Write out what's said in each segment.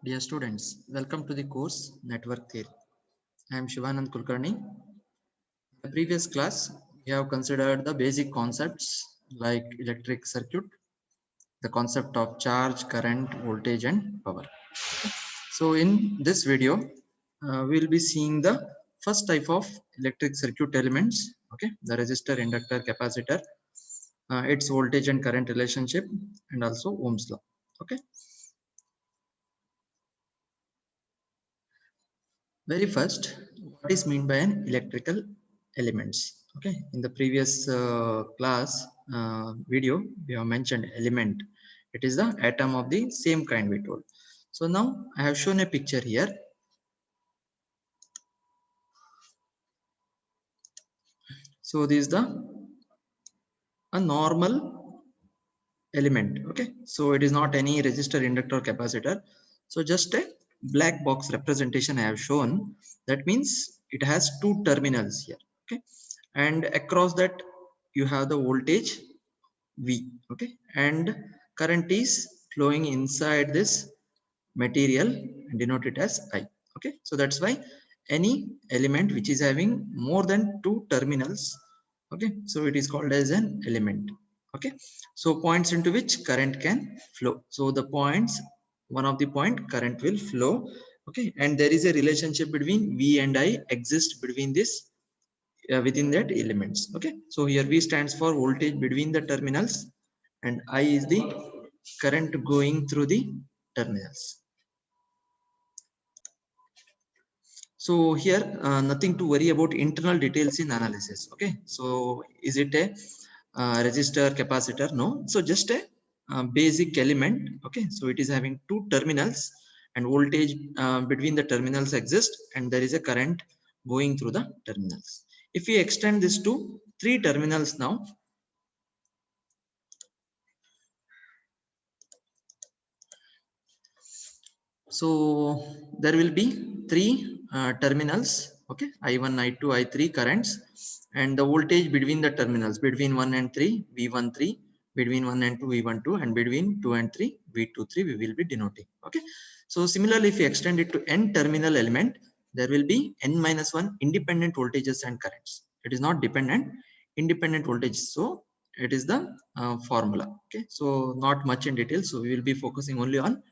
Dear students, welcome to the course Network Theory. I am Shivanand Kulakarni. In the previous class, we have considered the basic concepts like electric circuit, the concept of charge, current, voltage, and power. So, in this video, we will be seeing the first type of electric circuit elements. Okay, the resistor, inductor, capacitor, its voltage and current relationship, and also Ohm's law. Okay. Very first, what is meant by an electrical elements? Okay, in the previous class video, we have mentioned element. It is the atom of the same kind we told. So now I have shown a picture here. So this is the a normal element. Okay, so it is not any resistor, inductor, capacitor. So just a black box representation I have shown. That means it has two terminals here. Okay, and across that you have the voltage V. Okay, and current is flowing inside this material and denote it as I. Okay, so that's why any element which is having more than two terminals, okay, so it is called as an element. Okay, so points into which current can flow. So the points, one of the point current will flow. Okay, and there is a relationship between V and I exist between this within that elements. Okay, so here V stands for voltage between the terminals and I is the current going through the terminals. So here nothing to worry about internal details in analysis. Okay, so is it a resistor, capacitor? No, so just a basic element. Okay, so it is having two terminals and voltage between the terminals exist and there is a current going through the terminals. If we extend this to three terminals now, so there will be three terminals. Okay, I1, I2, I3 currents, and the voltage between the terminals between 1 and 3 V13, between 1 and 2 V12, and between 2 and 3 V23 we will be denoting. Okay, so similarly if we extend it to n terminal element, there will be n minus 1 independent voltages and currents. It is not dependent, independent voltage. So it is the formula. Okay, so not much in detail, so we will be focusing only on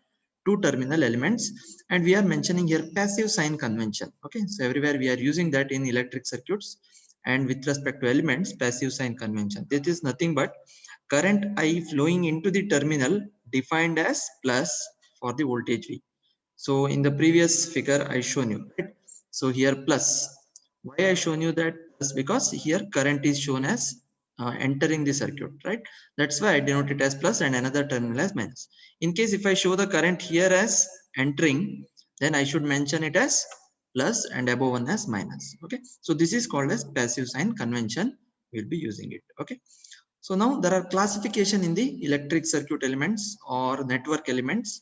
two terminal elements, and we are mentioning here passive sign convention. Okay, so everywhere we are using that in electric circuits, and with respect to elements, passive sign convention, this is nothing but current I flowing into the terminal defined as plus for the voltage V. So in the previous figure I shown you, right? So here plus, why I shown you that plus, because here current is shown as entering the circuit, right? That's why I denote it as plus and another terminal as minus. In case if I show the current here as entering, then I should mention it as plus and above one as minus. Okay, so this is called as passive sign convention. We'll be using it. Okay, so now there are classification in the electric circuit elements or network elements.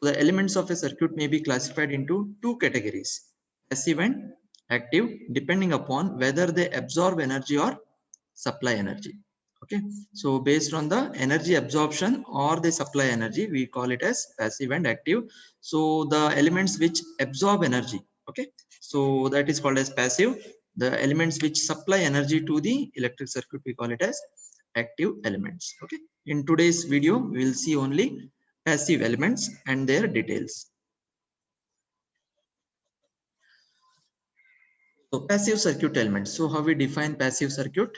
The elements of a circuit may be classified into two categories, passive and active, depending upon whether they absorb energy or supply energy. Okay, so based on the energy absorption or the supply energy, we call it as passive and active. So the elements which absorb energy, okay, so that is called as passive. The elements which supply energy to the electric circuit, we call it as active elements. Okay, in today's video we will see only passive elements and their details. So passive circuit elements. So how we define passive circuit?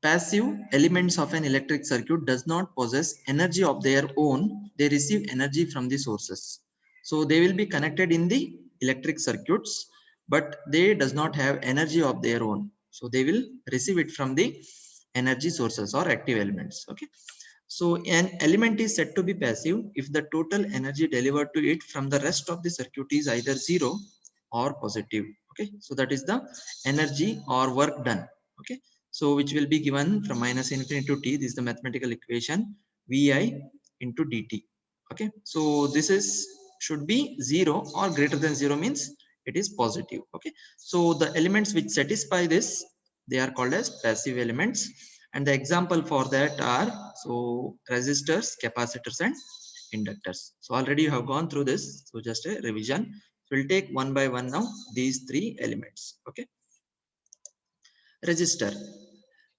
Passive elements of an electric circuit does not possess energy of their own. They receive energy from the sources. So they will be connected in the electric circuits, but they does not have energy of their own. So they will receive it from the energy sources or active elements. Okay, so an element is said to be passive if the total energy delivered to it from the rest of the circuit is either zero or positive. Okay, so that is the energy or work done. Okay, so which will be given from minus infinity to t. This is the mathematical equation vi into dt. Okay, so this is should be zero or greater than zero, means it is positive. Okay, so the elements which satisfy this, they are called as passive elements, and the example for that are so resistors, capacitors, and inductors. So already you have gone through this. So just a revision. We'll take one by one now these three elements. Okay. Resistor.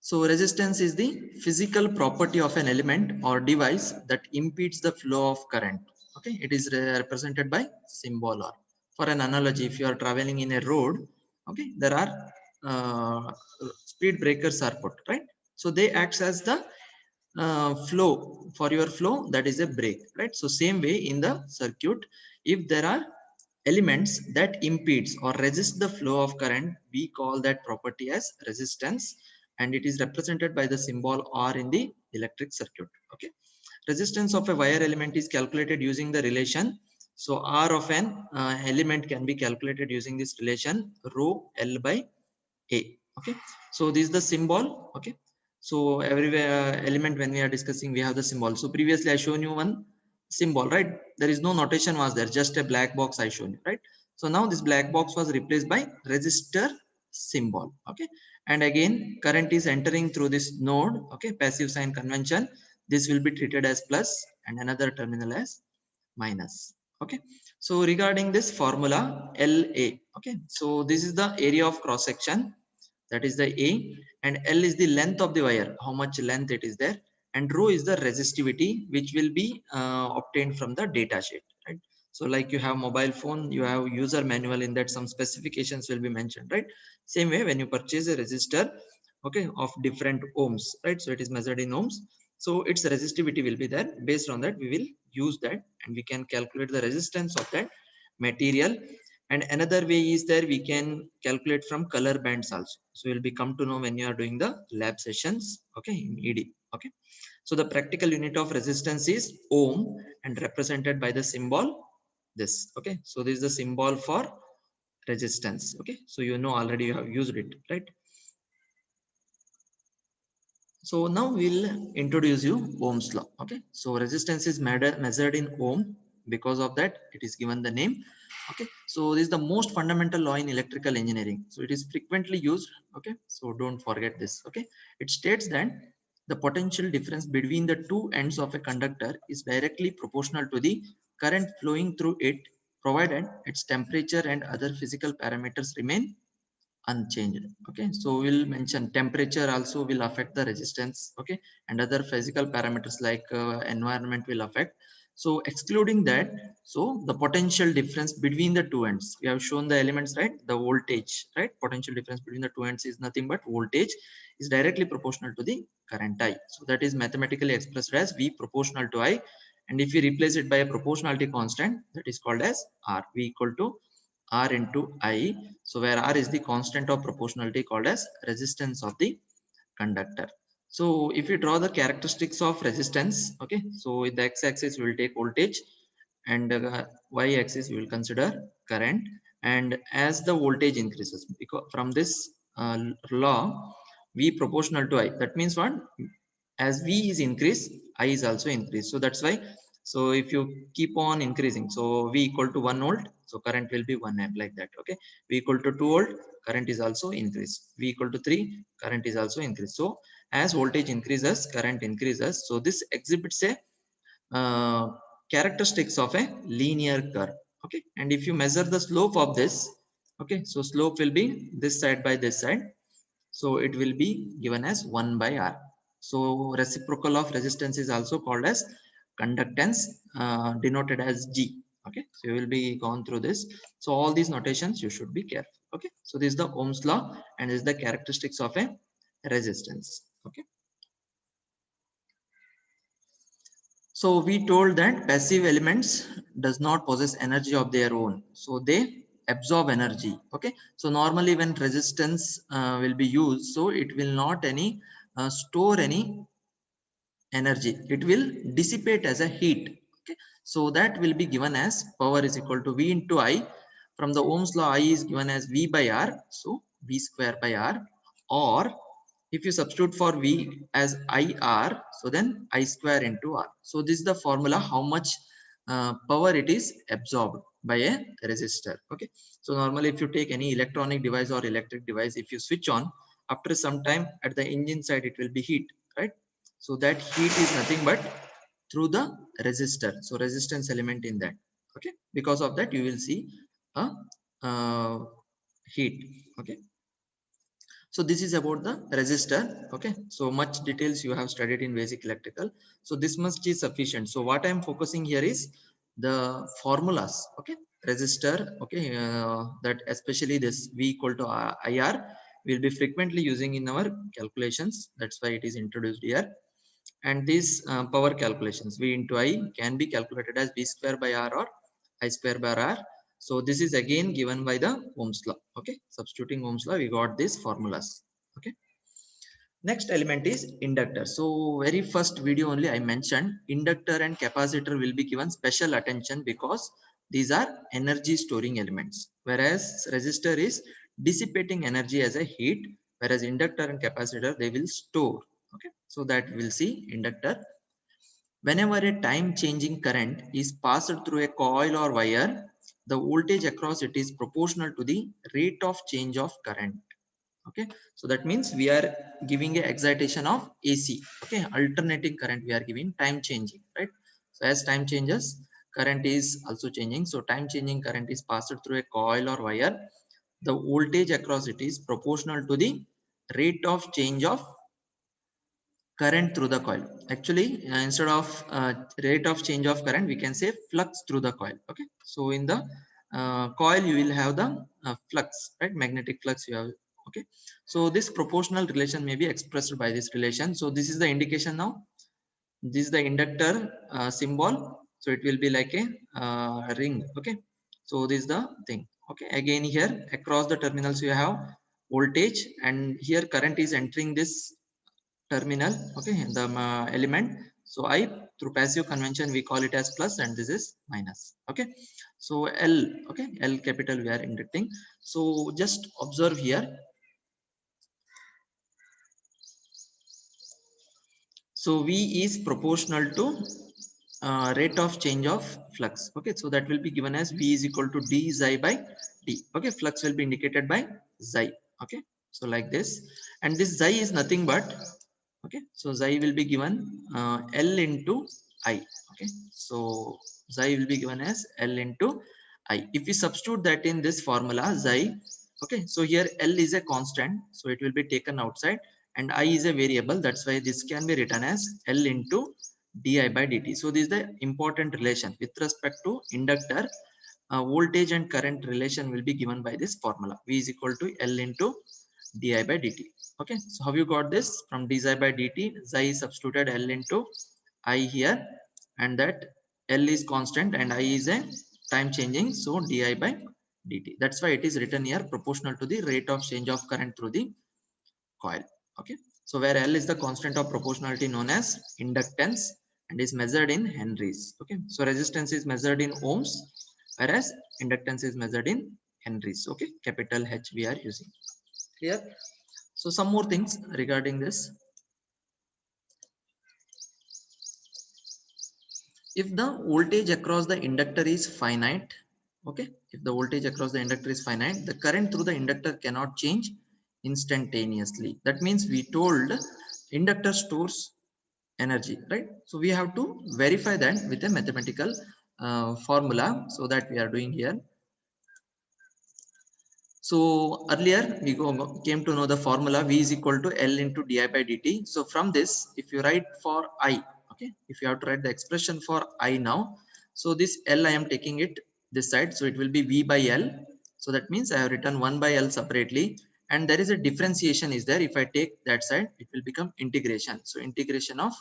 So resistance is the physical property of an element or device that impedes the flow of current. Okay, it is represented by symbol or. For an analogy, if you are traveling in a road, okay, there are speed breakers are put, right? So they acts as the flow for your flow, that is a brake, right? So same way in the circuit, if there are elements that impedes or resist the flow of current, we call that property as resistance, and it is represented by the symbol R in the electric circuit. Okay, resistance of a wire element is calculated using the relation. So R of an element can be calculated using this relation rho L by A. Okay, so this is the symbol. Okay, so everywhere element when we are discussing we have the symbol. So previously I shown you one symbol, right? There is no notation was there, just a black box I shown you, right? So now this black box was replaced by resistor symbol. Okay, and again current is entering through this node. Okay, passive sign convention, this will be treated as plus and another terminal as minus. Okay, so regarding this formula LA, okay, so this is the area of cross section, that is the A, and L is the length of the wire, how much length it is there, and rho is the resistivity which will be obtained from the data sheet, right? So like you have mobile phone, you have user manual, in that some specifications will be mentioned, right? Same way when you purchase a resistor, okay, of different ohms, right? So it is measured in ohms, so its resistivity will be there. Based on that we will use that and we can calculate the resistance of that material. And another way is there, we can calculate from color bands also. So you'll be come to know when you are doing the lab sessions, okay, in ED. Okay, so the practical unit of resistance is ohm and represented by the symbol this. Okay, so this is the symbol for resistance. Okay, so you know already you have used it, right? So now we'll introduce you Ohm's law. Okay, so resistance is measured in ohm. Because of that, it is given the name. Okay, so this is the most fundamental law in electrical engineering. So it is frequently used. Okay, so don't forget this. Okay, it states that the potential difference between the two ends of a conductor is directly proportional to the current flowing through it, provided its temperature and other physical parameters remain unchanged. Okay, so we'll mention temperature also will affect the resistance. Okay, and other physical parameters like environment will affect. So excluding that, so the potential difference between the two ends, we have shown the elements, right? The voltage, right? Potential difference between the two ends is nothing but voltage is directly proportional to the current I. So that is mathematically expressed as V proportional to I, and if we replace it by a proportionality constant, that is called as R. V equal to R into I. So where R is the constant of proportionality called as resistance of the conductor. So if you draw the characteristics of resistance, okay, so with the x-axis we will take voltage, and y-axis we will consider current. And as the voltage increases, because from this law, V proportional to I, that means what? As V is increased, I is also increased. So that's why, so if you keep on increasing, so V equal to 1 volt, so current will be 1 amp, like that. Okay, V equal to 2 volt, current is also increased. V equal to 3, current is also increased. So as voltage increases, current increases. So this exhibits a uh, characteristics of a linear curve. Okay, and if you measure the slope of this, okay, so slope will be this side by this side, so it will be given as 1 by R. So reciprocal of resistance is also called as conductance, denoted as G. Okay, so you will be gone through this. So all these notations you should be careful. Okay, so this is the Ohm's law and this is the characteristics of a resistance. Okay, so we told that passive elements does not possess energy of their own, so they absorb energy. Okay, so normally when resistance will be used, so it will not any store any energy, it will dissipate as a heat. Okay, so that will be given as power is equal to V into I. From the Ohm's law, I is given as V by R, so V square by R. Or if you substitute for V as IR, so then I square into R. So this is the formula how much power it is absorbed by a resistor. Okay, so normally if you take any electronic device or electric device, if you switch on, after some time at the engine side it will be heat, right? So that heat is nothing but through the resistor. So resistance element in that. Okay, because of that you will see a heat. Okay, so this is about the resistor. Okay, so much details you have studied in basic electrical, so this much is sufficient. So what I am focusing here is the formulas. Okay, resistor. Okay, that especially this V equal to IR will be frequently using in our calculations, that's why it is introduced here. And these power calculations V into I can be calculated as V square by R or I square by R. So this is again given by the Ohm's law. Okay, substituting Ohm's law, we got these formulas. Okay, next element is inductor. So very first video only I mentioned inductor and capacitor will be given special attention because these are energy storing elements, whereas resistor is dissipating energy as a heat, whereas inductor and capacitor they will store. Okay, so that we'll see inductor. Whenever a time changing current is passed through a coil or wire, the voltage across it is proportional to the rate of change of current. Okay, so that means we are giving a excitation of AC. Okay, alternating current we are giving, time changing, right? So as time changes, current is also changing. So time changing current is passed through a coil or wire. The voltage across it is proportional to the rate of change of current through the coil. Actually, instead of rate of change of current, we can say flux through the coil. Okay, so in the coil you will have the flux, right? Magnetic flux you have. Okay, so this proportional relation may be expressed by this relation. So this is the indication now. This is the inductor symbol, so it will be like a ring. Okay, so this is the thing. Okay, again here across the terminals you have voltage, and here current is entering this terminal. Okay, the element. So I, through passive convention we call it as plus, and this is minus. Okay, so L. Okay, L capital we are inducting. So just observe here. So V is proportional to rate of change of flux. Okay, so that will be given as V is equal to d xi by d. Okay, flux will be indicated by xi. Okay, so like this, and this xi is nothing but, okay, so xi will be given L into I. Okay, so xi will be given as L into I. If we substitute that in this formula xi, okay, so here L is a constant, so it will be taken outside, and I is a variable, that's why this can be written as L into di by dt. So this is the important relation with respect to inductor. Voltage and current relation will be given by this formula. V is equal to L into di by dt. Okay, so how you got this? From d xi by dt, xi is substituted L into I here, and that L is constant and I is a time changing, so di by dt. That's why it is written here proportional to the rate of change of current through the coil. Okay, so where L is the constant of proportionality known as inductance and is measured in henries. Okay, so resistance is measured in ohms, whereas inductance is measured in henries. Okay, capital H we are using here. So some more things regarding this. If the voltage across the inductor is finite, okay, if the voltage across the inductor is finite, the current through the inductor cannot change instantaneously. That means we told inductor stores energy, right? So we have to verify that with a mathematical formula, so that we are doing here. So earlier we came to know the formula V is equal to L into di by dt. So from this, if you write for I, okay, if you have to write the expression for I now, so this L I am taking it this side, so it will be V by L. So that means I have written 1 by L separately, and there is a differentiation is there. If I take that side, it will become integration. So integration of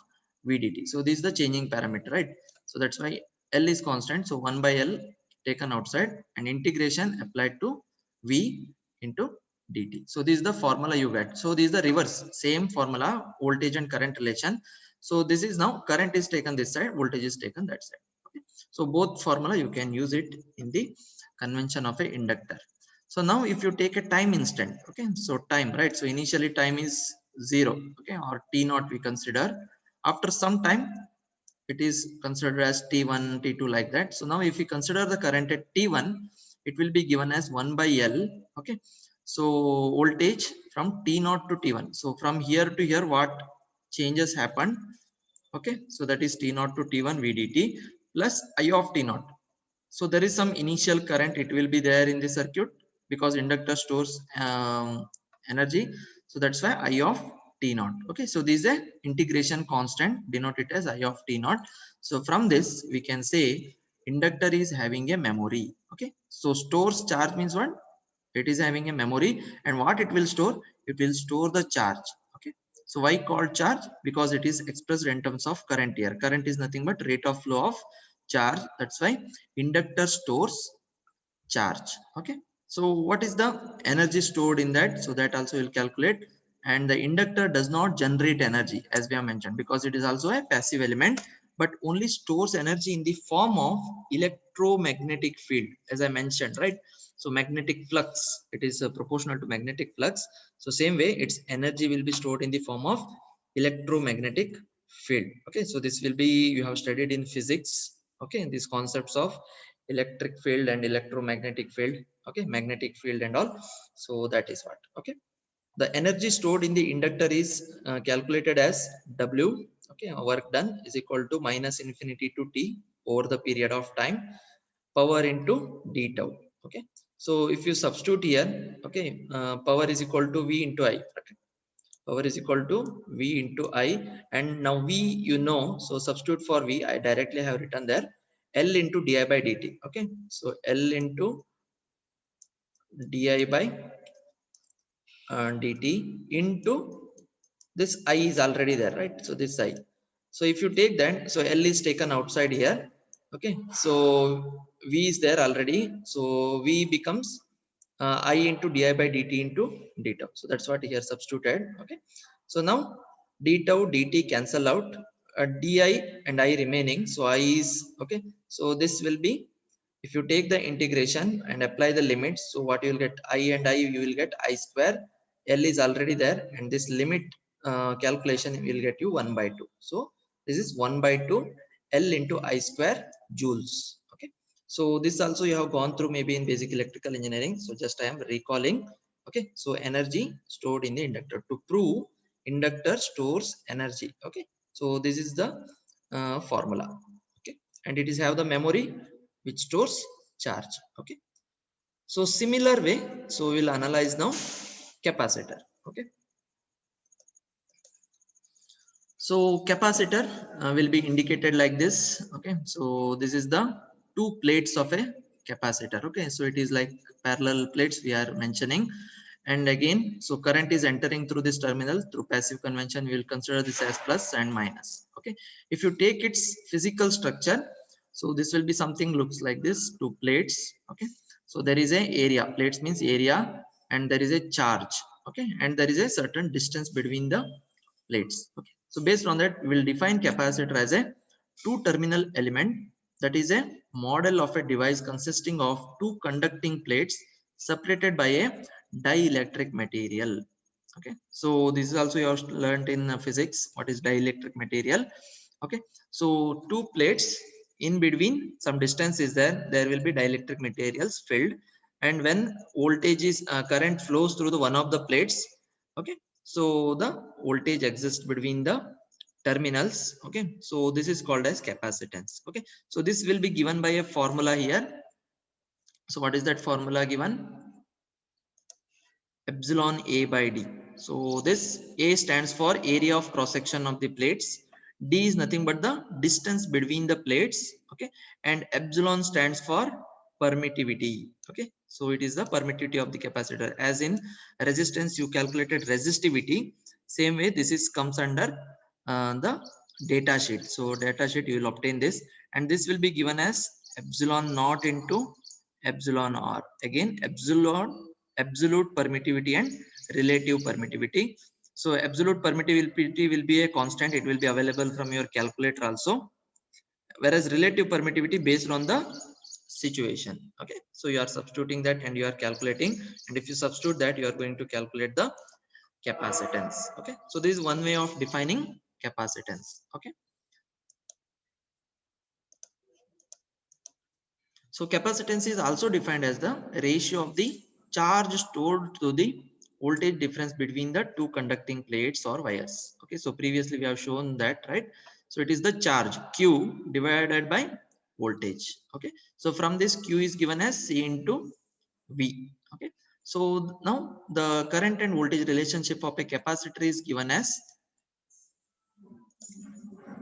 V dt. So this is the changing parameter, right? So that's why L is constant, so 1 by L taken outside and integration applied to V into dt. So this is the formula you get. So this is the reverse, same formula, voltage and current relation. So this is now current is taken this side, voltage is taken that side. Okay, so both formula you can use it in the convention of a inductor. So now if you take a time instant, okay, so time, right? So initially time is 0, okay, or t naught we consider. After some time it is considered as t1 t2 like that. So now if we consider the current at t1, it will be given as 1 by L. Okay, so voltage from t0 to t1. So from here to here what changes happen? Okay, so that is T naught to T1 VDT plus I of T naught. So there is some initial current, it will be there in the circuit because inductor stores energy. So that's why I of T naught. Okay, so this is a integration constant, denote it as I of T naught. So from this we can say inductor is having a memory. Okay, so stores charge means what? It is having a memory, and what it will store? It will store the charge. Okay, so why called charge? Because it is expressed in terms of current here. Current is nothing but rate of flow of charge. That's why inductor stores charge. Okay, so what is the energy stored in that? So that also will calculate. And the inductor does not generate energy, as we have mentioned, because it is also a passive element, but only stores energy in the form of electromagnetic field, as I mentioned, right? So magnetic flux, it is proportional to magnetic flux. So same way its energy will be stored in the form of electromagnetic field. Okay, so this will be, you have studied in physics. Okay, these concepts of electric field and electromagnetic field. Okay, magnetic field and all. So that is what. Okay, the energy stored in the inductor is calculated as W. Okay, work done is equal to minus infinity to T over the period of time, power into d tau. Okay, so if you substitute here, okay, power is equal to V into I. Okay, power is equal to V into I, and now V, you know, so substitute for V, I directly have written there L into di by dt. Okay, so L into di by dt into this I is already there, right? So this I, so if you take that, so L is taken outside here. Okay, so V is there already, so V becomes I into di by dt into d tau. So that's what here substituted. Okay, so now d tau dt cancel out, di and I remaining, so I is okay. So this will be, if you take the integration and apply the limits, so what you will get, I and I, you will get I square. L is already there, and this limit calculation will get you 1 by 2. So this is 1 by 2 L into I square joules. Okay, so this also you have gone through maybe in basic electrical engineering, so just I am recalling. Okay, so energy stored in the inductor, to prove inductor stores energy. Okay, so this is the formula. Okay, and it is have the memory which stores charge. Okay, so similar way, so we'll analyze now capacitor. Okay, so capacitor will be indicated like this. Okay, so this is the two plates of a capacitor. Okay, so it is like parallel plates we are mentioning. And again, so current is entering through this terminal. Through passive convention, we will consider this as plus and minus. Okay, if you take its physical structure, so this will be something looks like this, two plates. Okay, so there is a area, plates means area, and there is a charge. Okay, and there is a certain distance between the plates. Okay, so based on that, we will define capacitor as a two terminal element, that is a model of a device consisting of two conducting plates separated by a dielectric material. Okay, so this is also you have learned in physics, what is dielectric material. Okay, so two plates, in between some distance is there, there will be dielectric materials filled, and when voltage is current flows through the one of the plates. Okay, so the voltage exists between the terminals. Okay, so this is called as capacitance. Okay, so this will be given by a formula here. So what is that formula given? Epsilon A by D. So this A stands for area of cross section of the plates. D is nothing but the distance between the plates. Okay, and epsilon stands for permittivity. Okay, so it is the permittivity of the capacitor. As in resistance, you calculated resistivity. Same way, this is comes under the data sheet. So data sheet, you will obtain this, and this will be given as epsilon naught into epsilon r. Again, epsilon, absolute permittivity and relative permittivity. So absolute permittivity will be a constant, it will be available from your calculator also, whereas relative permittivity based on the situation. Okay, so you are substituting that and you are calculating, and if you substitute that, you are going to calculate the capacitance. Okay, so this is one way of defining capacitance. Okay, so capacitance is also defined as the ratio of the charge stored to the voltage difference between the two conducting plates or wires. Okay, so previously we have shown that, right? So it is the charge Q divided by voltage. Okay. So from this Q is given as C into V. Okay. So now the current and voltage relationship of a capacitor is given as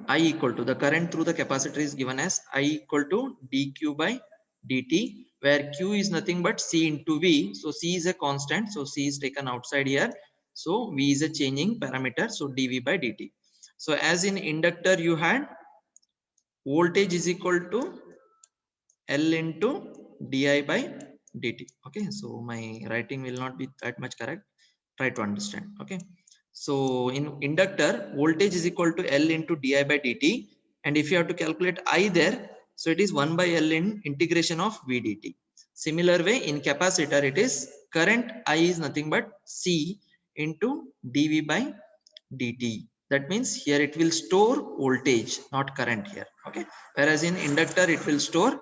I equal to the current through the capacitor is given as I equal to dq by dt, where q is nothing but C into V. So C is a constant, so C is taken outside here. So V is a changing parameter, so dV by dt. So as in inductor you had voltage is equal to L into di by dt. Okay, so my writing will not be that much correct. Try to understand. Okay, so in inductor voltage is equal to L into di by dt, and if you have to calculate I there, so it is 1 by L in integration of V dt. Similar way in capacitor it is current I is nothing but C into dV by dt. That means here it will store voltage, not current here. Okay, whereas in inductor it will store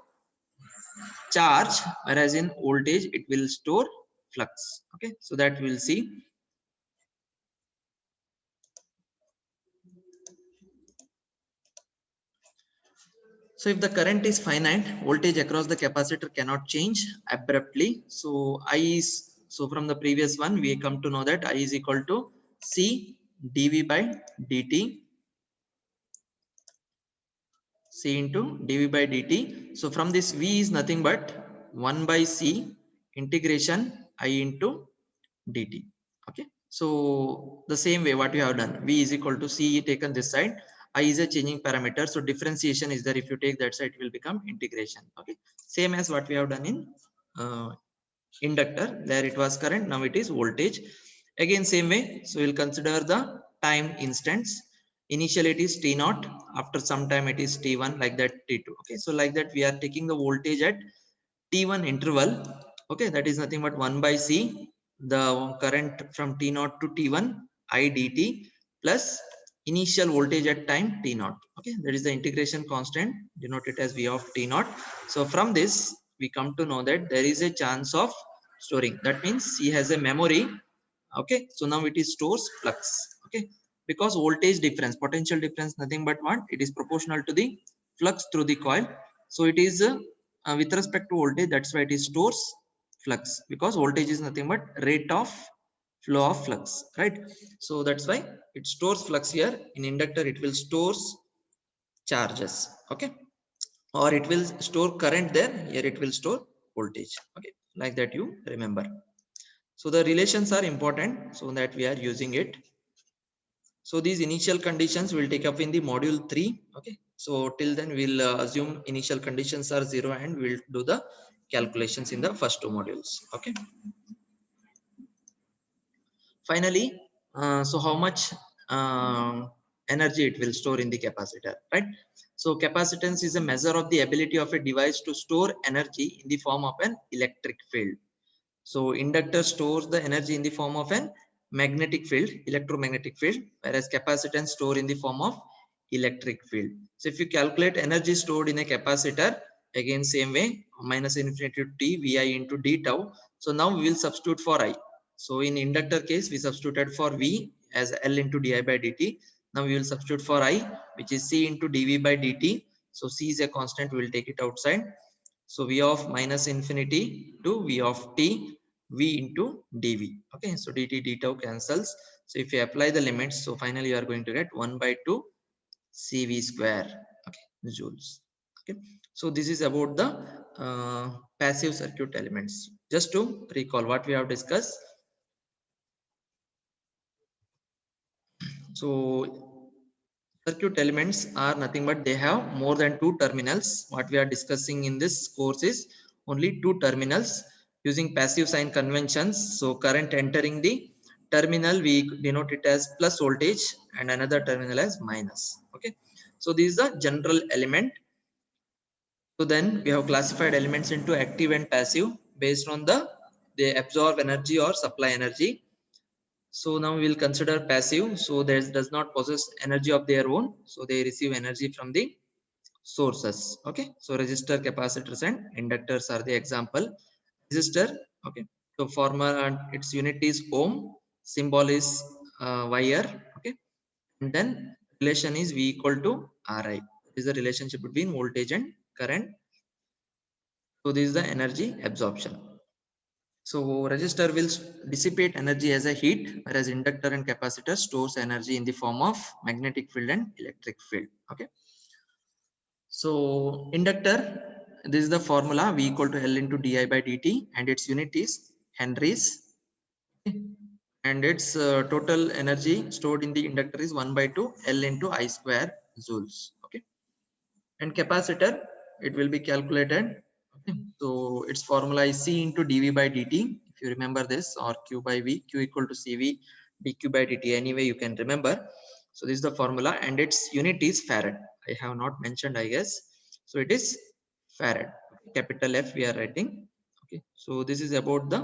charge, whereas in voltage it will store flux. Okay, so that we'll see. So if the current is finite, voltage across the capacitor cannot change abruptly. So I is, so from the previous one we come to know that I is equal to C dV by dt, C into dV by dt. So from this V is nothing but 1 by C integration I into dt. Okay, so the same way what you have done, V is equal to C taken this side, I is a changing parameter, so differentiation is there. If you take that side it will become integration. Okay, same as what we have done in uh, inductor, there it was current, now it is voltage. Again same way, so we'll consider the time instance. Initially it is t naught, after some time it is t1, like that t2. Okay, so like that we are taking the voltage at t1 interval. Okay, that is nothing but 1 by C, the current from t naught to t1 I dt plus initial voltage at time t naught. Okay, that is the integration constant denoted as V of t naught. So from this we come to know that there is a chance of storing. That means C has a memory. Okay, so now it is stores flux. Okay, because voltage difference, potential difference, nothing but what, it is proportional to the flux through the coil. So it is with respect to voltage, that's why it is stores flux, because voltage is nothing but rate of flow of flux, right? So that's why it stores flux here. In inductor it will stores charges. Okay, or it will store current there, here it will store voltage. Okay, like that you remember. So the relations are important, so that we are using it. So these initial conditions will take up in the module 3. Okay, so till then we'll assume initial conditions are 0 and we'll do the calculations in the first two modules. Okay, finally, so how much energy it will store in the capacitor, right? So capacitance is a measure of the ability of a device to store energy in the form of an electric field. So inductor stores the energy in the form of an magnetic field, electromagnetic field, whereas capacitance store in the form of electric field. So if you calculate energy stored in a capacitor, again same way, minus infinity to t vi into d tau. So now we will substitute for I. So in inductor case we substituted for V as L into di by dt. Now we will substitute for I, which is C into dV by dt. So C is a constant, we will take it outside. So V of minus infinity to V of t, V into dV. Okay, so dt d tau cancels. So if you apply the limits, so finally you are going to get 1 by 2 CV square. Okay, joules. Okay, so this is about the passive circuit elements. Just to recall what we have discussed. So circuit elements are nothing but they have more than two terminals. What we are discussing in this course is only two terminals using passive sign conventions. So current entering the terminal we denote it as plus voltage and another terminal as minus. Okay, so this is the general element. So then we have classified elements into active and passive based on the they absorb energy or supply energy. So now we will consider passive. So that does not possess energy of their own. So they receive energy from the sources. Okay. So resistor, capacitors, and inductors are the example. Resistor. Okay. So former its unit is ohm. Symbol is wire. Okay. And then relation is V equal to Ri. This is the relationship between voltage and current. So this is the energy absorption. So resistor will dissipate energy as a heat, whereas inductor and capacitor stores energy in the form of magnetic field and electric field. Okay. So inductor, this is the formula V equal to L into di by dt, and its unit is Henrys. Okay. And its total energy stored in the inductor is 1 by 2 L into I square joules. Okay. And capacitor, it will be calculated. Okay. So its formula is C into dV by dt. If you remember this, or Q by V, Q equal to CV dQ by dt. Anyway, you can remember. So this is the formula, and its unit is farad. I have not mentioned, I guess. So it is farad. Capital F we are writing. Okay. So this is about the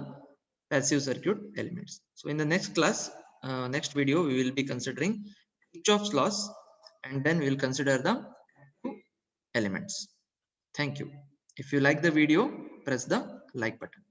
passive circuit elements. So in the next class, next video, we will be considering Kirchhoff's laws, and then we will consider the elements. Thank you. If you like the video, press the like button.